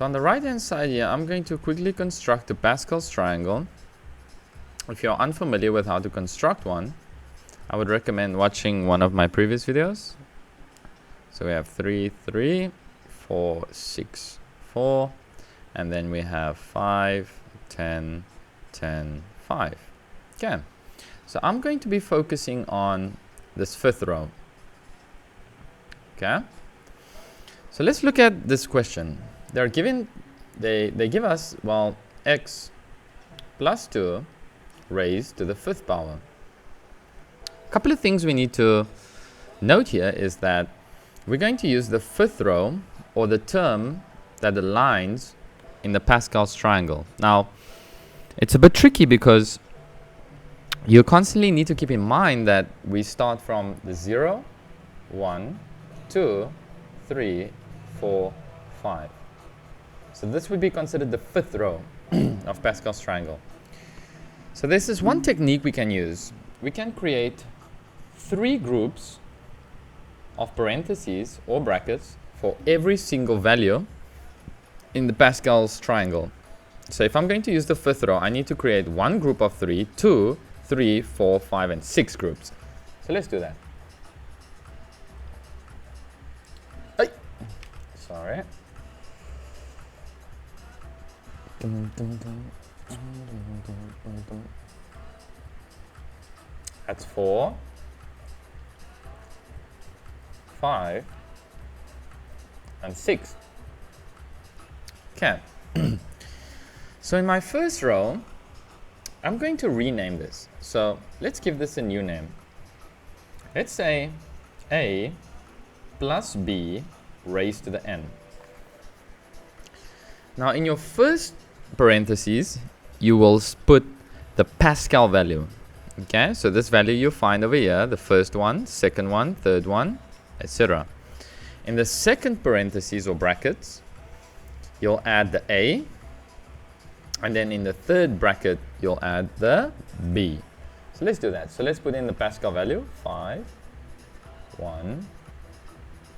So on the right hand side here, I'm going to quickly construct a Pascal's triangle. If you're unfamiliar with how to construct one, I would recommend watching one of my previous videos. So we have 3, 3, 4, 6, 4, and then we have 5, 10, 10, 5. Okay, so I'm going to be focusing on this fifth row. Okay, so let's look at this question. They're given, they give us, well, x plus 2 raised to the fifth power. A couple of things we need to note here is that we're going to use the fifth row, or the term that aligns in the Pascal's triangle. Now, it's a bit tricky because you constantly need to keep in mind that we start from the 0, 1, 2, 3, 4, 5. So this would be considered the fifth row of Pascal's triangle. So this is one technique we can use. We can create 3 groups of parentheses or brackets for every single value in the Pascal's triangle. So if I'm going to use the fifth row, I need to create one group of 3, 2, 3, 4, 5, and 6 groups. So let's do that. Sorry. That's 4, 5, and 6. Okay. So in my first row, I'm going to rename this. So let's give this a new name. Let's say a plus b raised to the n. Now in your first parentheses, you will put the Pascal value. Okay, so this value you find over here, the first one, second one, third one, etc. In the second parentheses or brackets, you'll add the a, and then in the third bracket, you'll add the b. So let's do that. So let's put in the Pascal value, 5, 1,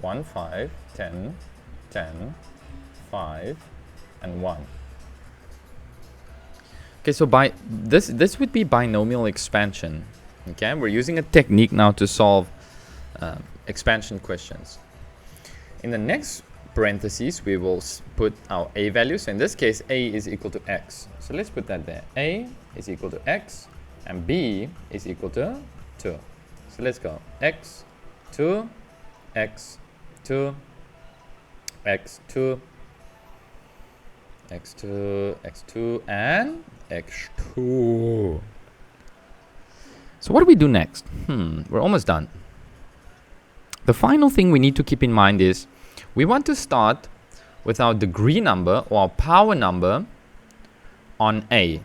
1, 5, 10, 10, 5, and 1. Okay, so by this would be binomial expansion. Okay, we're using a technique now to solve expansion questions. In the next parentheses, we will put our a value. So in this case, a is equal to x. So let's put that there. A is equal to x, and b is equal to 2. So let's go. X, 2, x, 2, x, 2, x2, x2, and x2. So what do we do next? We're almost done. The final thing we need to keep in mind is we want to start with our degree number or our power number on a.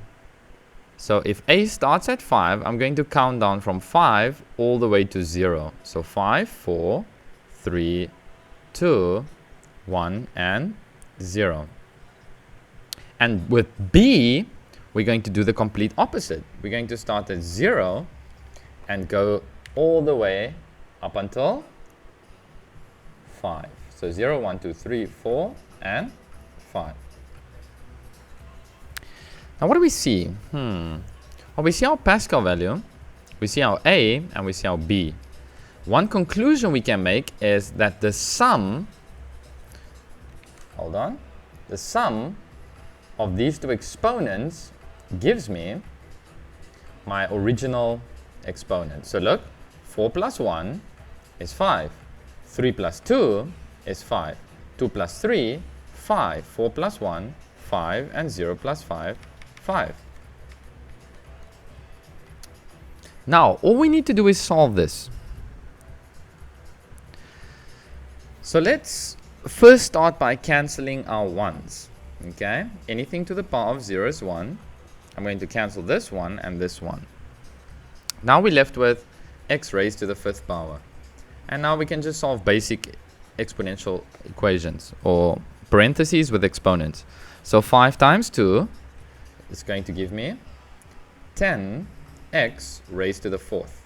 So if a starts at 5, I'm going to count down from 5 all the way to 0. So 5, 4, 3, 2, 1, and 0. And with b, we're going to do the complete opposite. We're going to start at 0 and go all the way up until 5. So 0, 1, 2, 3, 4, and 5. Now what do we see? Well, we see our Pascal value, we see our a, and we see our b. One conclusion we can make is that the sum, the sum of these two exponents gives me my original exponent. So look, 4 plus 1 is 5. 3 plus 2 is 5. 2 plus 3, 5. 4 plus 1, 5. And 0 plus 5, 5. Now, all we need to do is solve this. So let's first start by cancelling our 1's. Okay, anything to the power of 0 is 1. I'm going to cancel this 1 and this 1. Now we're left with x raised to the fifth power. And now we can just solve basic exponential equations or parentheses with exponents. So 5 times 2 is going to give me 10x raised to the fourth.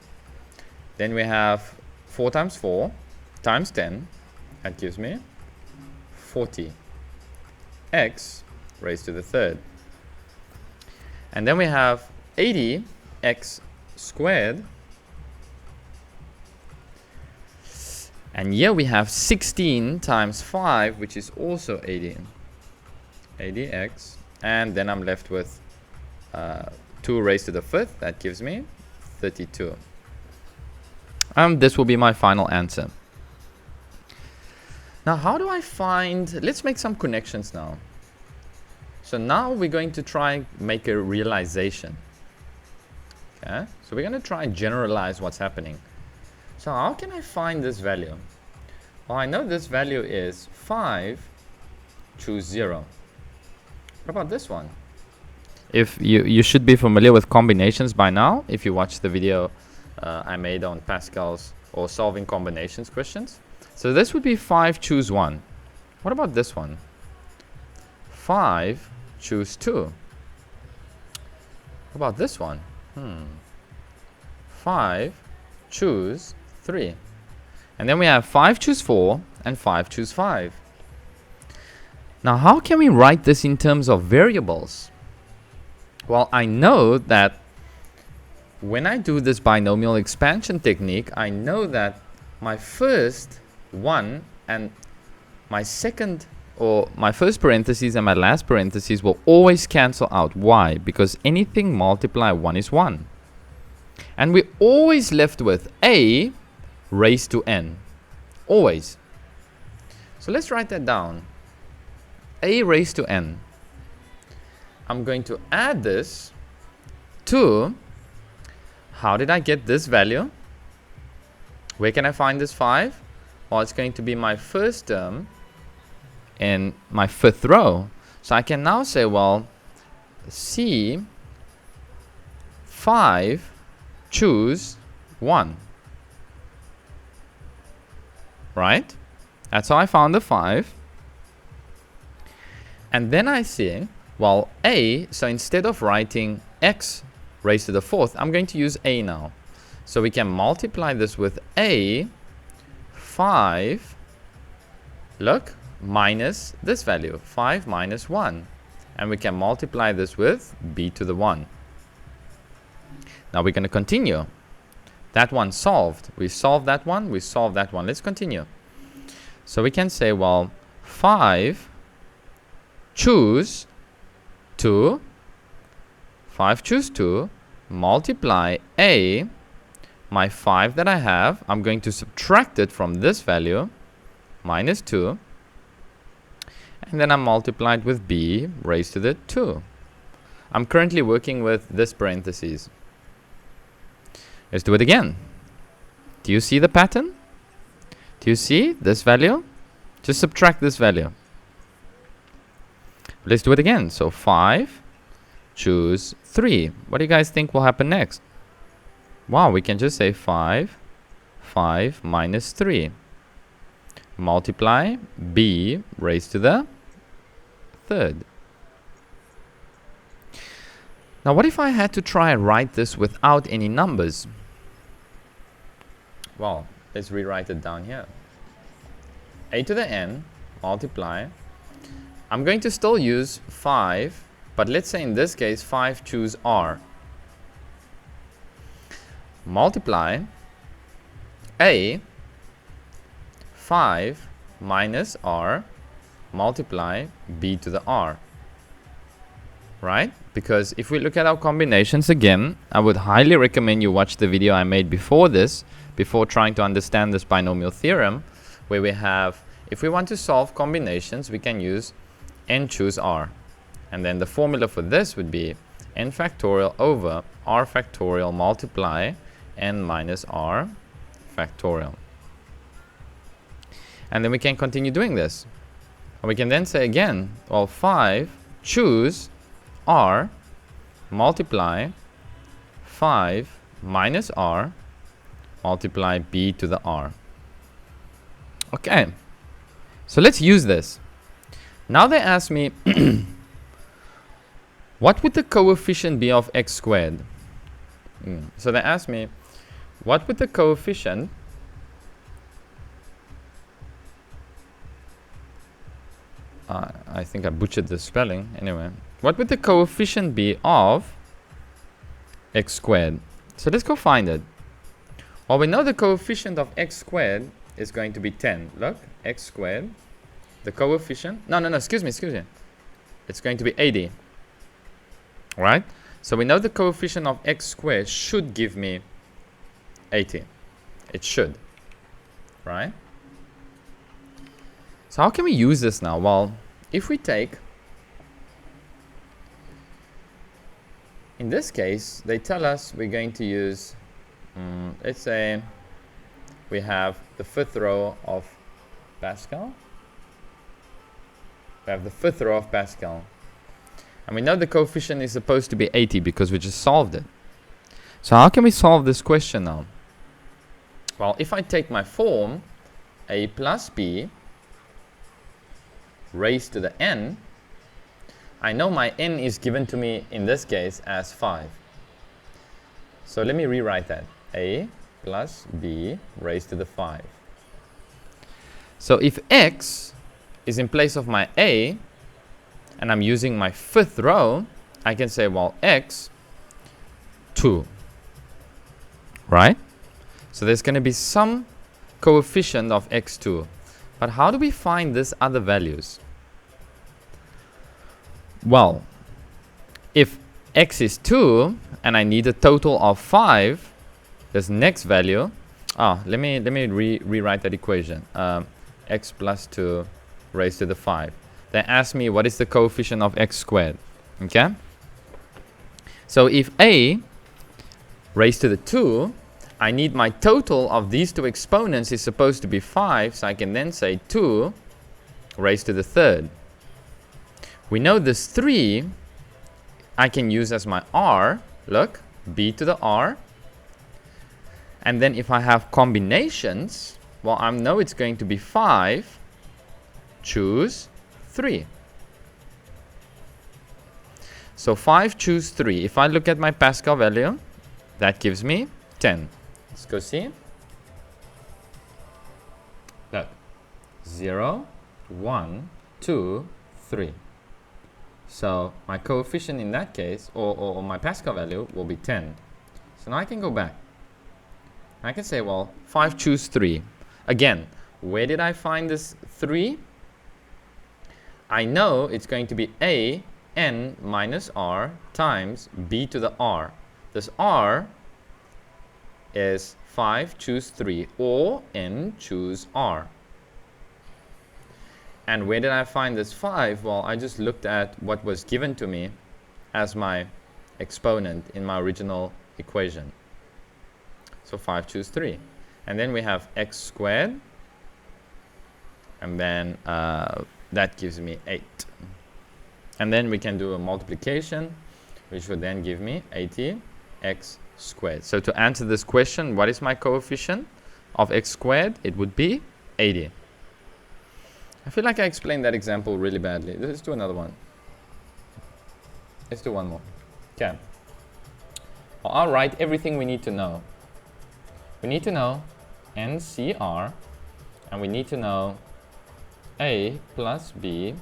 Then we have 4 times 4 times 10. That gives me 40. x raised to the third. And then we have 80x squared. And here we have 16 times 5, which is also 80. 80x. And then I'm left with 2 raised to the fifth. That gives me 32. This will be my final answer. Now, how do I find... Let's make some connections now. So now we're going to try make a realization. Okay? So we're going to try and generalize what's happening. So how can I find this value? Well, I know this value is 5, choose 0. What about this one? If you should be familiar with combinations by now, if you watched the video I made on Pascal's or solving combinations questions. So this would be 5, choose 1. What about this one? 5, choose 2. What about this one? 5, choose 3. And then we have 5, choose 4 and 5, choose 5. Now, how can we write this in terms of variables? Well, I know that when I do this binomial expansion technique, I know that my first one and my second, or my first parentheses and my last parentheses will always cancel out. Why? Because anything multiply 1 is 1. And we're always left with a raised to n. Always. So let's write that down. A raised to n. I'm going to add this to, how did I get this value? Where can I find this 5? Well, it's going to be my first term in my fifth row. So I can now say, well, C 5, choose 1. Right? That's how I found the 5. And then I see, well, a, so instead of writing x raised to the fourth, I'm going to use a now. So we can multiply this with a 5, look, minus this value, 5 minus 1. And we can multiply this with b to the 1. Now we're going to continue. That one solved. We solved that one. We solved that one. Let's continue. So we can say, well, 5, choose 2. 5, choose 2. Multiply a. My 5 that I have, I'm going to subtract it from this value, minus 2. And then I multiply it with b raised to the 2. I'm currently working with this parentheses. Let's do it again. Do you see the pattern? Do you see this value? Just subtract this value. Let's do it again. So 5, choose 3. What do you guys think will happen next? Wow, we can just say 5 minus 3. Multiply b raised to the third. Now, what if I had to try and write this without any numbers? Well, let's rewrite it down here. A to the n, multiply. I'm going to still use 5, but let's say in this case 5 choose r. Multiply a 5 minus r, multiply b to the r. Right? Because if we look at our combinations again, I would highly recommend you watch the video I made before this, before trying to understand this binomial theorem, where we have, if we want to solve combinations, we can use n choose r. And then the formula for this would be n factorial over r factorial multiply n minus r factorial. And then we can continue doing this. And we can then say again, well, 5 choose r multiply 5 minus r multiply b to the r. Okay, so let's use this. Now they ask me what would the coefficient be of x squared? So they ask me what would the coefficient I think I butchered the spelling. Anyway, what would the coefficient be of x squared? So let's go find it. Well, we know the coefficient of x squared is going to be 10. Look, x squared. The coefficient. No, excuse me. It's going to be 80. Right? So we know the coefficient of x squared should give me 80. It should. Right? So how can we use this now? Well, if we take, in this case, they tell us we're going to use, let's say we have the fifth row of Pascal. We have the fifth row of Pascal. And we know the coefficient is supposed to be 80 because we just solved it. So how can we solve this question now? Well, if I take my form, a plus b raised to the n, I know my n is given to me in this case as 5. So let me rewrite that. A plus b raised to the 5. So if x is in place of my a, and I'm using my fifth row, I can say, well, x 2. Right? So there's going to be some coefficient of x2. But how do we find these other values? Well, if x is 2 and I need a total of 5, this next value, let me rewrite that equation. X plus 2 raised to the 5. They ask me what is the coefficient of x squared. Okay? So if a raised to the 2, I need my total of these two exponents is supposed to be 5, so I can then say 2 raised to the third. We know this 3 I can use as my r. Look, b to the r. And then if I have combinations, well, I know it's going to be 5, choose 3. So 5 choose 3. If I look at my Pascal value, that gives me 10. Let's go see. Look. 0, 1, 2, 3. So my coefficient in that case, or my Pascal value, will be 10. So now I can go back. I can say, well, 5 choose 3. Again, where did I find this 3? I know it's going to be a n minus r times b to the r. This r is 5 choose 3 or n choose r. And where did I find this 5? Well, I just looked at what was given to me as my exponent in my original equation. So 5 choose 3. And then we have x squared. And then that gives me 8. And then we can do a multiplication, which would then give me 80x squared. So to answer this question, what is my coefficient of x squared? It would be 80. I feel like I explained that example really badly. Let's do another one. Let's do one more. Okay. Well, I'll write everything we need to know. We need to know NCR, and we need to know a plus b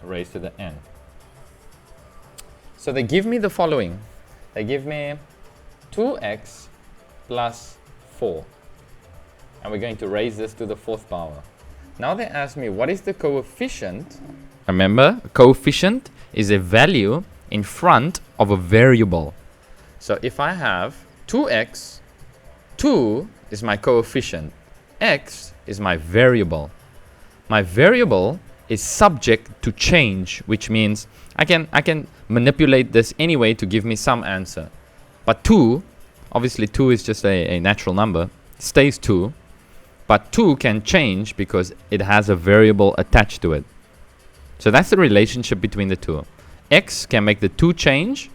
raised to the n. So they give me the following. They give me 2x plus 4. And we're going to raise this to the fourth power. Now they ask me, what is the coefficient? Remember, coefficient is a value in front of a variable. So if I have 2x, 2 is my coefficient. X is my variable. My variable is subject to change, which means I can manipulate this anyway to give me some answer. But 2, obviously 2 is just a natural number, stays 2. But 2 can change because it has a variable attached to it. So that's the relationship between the two. X can make the 2 change.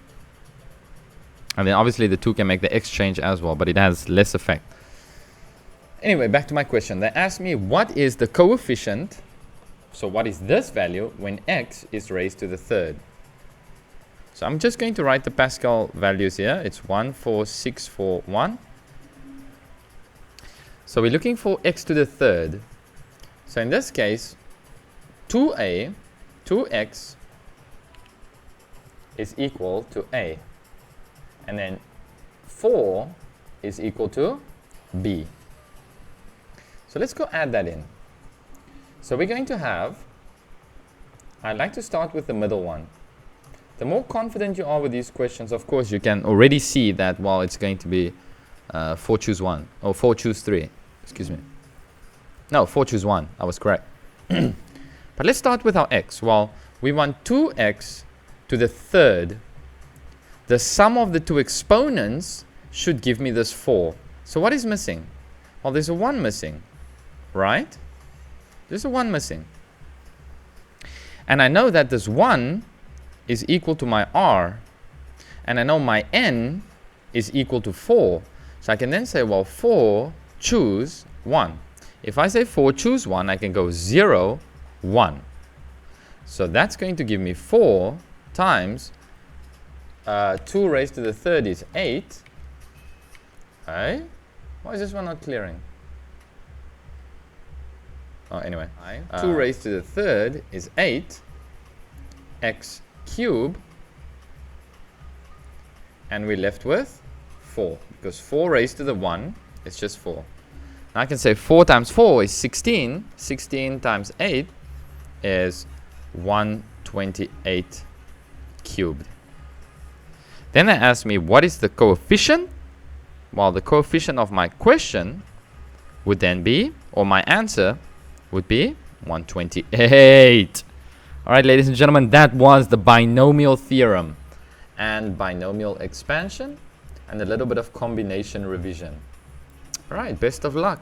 And then obviously the 2 can make the x change as well, but it has less effect. Anyway, back to my question. They asked me, what is the coefficient? So what is this value when x is raised to the third? So I'm just going to write the Pascal values here. It's 14641. So we're looking for x to the third. So in this case, 2a 2x is equal to a, and then 4 is equal to b. So let's go add that in. So we're going to have, I'd like to start with the middle one. The more confident you are with these questions, of course, you can already see that, well, it's going to be 4 choose 1, or 4 choose 3, excuse me. No, 4 choose 1, I was correct. But let's start with our x. Well, we want 2x to the third. The sum of the two exponents should give me this 4. So what is missing? Well, there's a 1 missing, right? There's a 1 missing. And I know that this 1 is equal to my r, and I know my n is equal to 4. So I can then say, well, 4 choose 1. If I say 4 choose 1, I can go 0, 1. So that's going to give me 4 times 2 raised to the third is 8. Hey? Why is this one not clearing? Oh, anyway. 2 raised to the third is 8 x cubed, and we're left with 4, because 4 raised to the 1 is just 4. Now I can say 4 times 4 is 16. 16 times 8 is 128 cubed. Then they ask me, what is the coefficient? Well, the coefficient of my question would then be, or my answer would be 128. All right, ladies and gentlemen, that was the binomial theorem and binomial expansion and a little bit of combination revision. All right, best of luck.